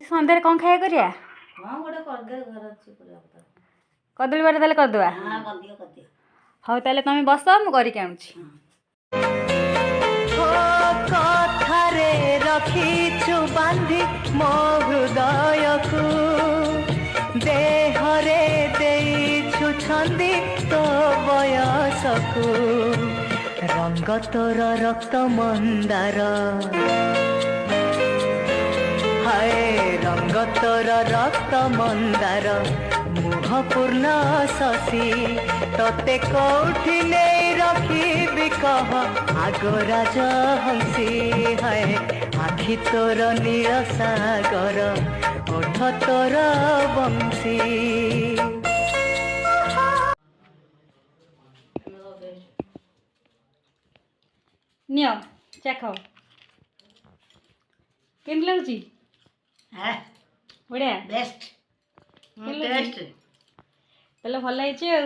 ସନ୍ଧ୍ୟାରେ କ'ଣ ଖାଇବା କରିବା? ହଁ ଗୋଟେ କରିଦେ ଘର ଅଛି କରିବା କଥା। କଦଳୀ ବରା ତାହେଲେ କରିଦେବା। ହଁ କରିଦିଅ କରିଦିଅ। ହଉ ତାହେଲେ ତମେ ବସ, ମୁଁ କରିକି ଆଣୁଛି। କଥାରେ ରଖିଛୁ ବାନ୍ଧି ମୋ ହୃଦୟକୁ, ଦେହରେ ଦେଇଛୁ ଛନ୍ଦି ତୋ ବୟସକୁ, ରଙ୍ଗ ତୋର ରକ୍ତ ମନ୍ଦାର, ହାୟ ରଙ୍ଗ ତୋର ରକ୍ତ ମନ୍ଦାର, ମୁହ ପୂର୍ଣ୍ଣ ଶଶୀ, ତତେ କୋଉଠି ନେଇ ରଖିବି କହ ଆଗ ରାଜ ହଂସୀ, ହାୟ ଆଖି ତୋର ନୀଳ ସାଗର, ଓଠ ତୋର ବଂଶୀ। ନିଅ ଚା ଖାଅ। କେମିତି ଲାଗୁଛି? ବଢ଼ିଆ ବେଷ୍ଟ ତାହେଲେ ଭଲ ହେଇଛି ଆଉ।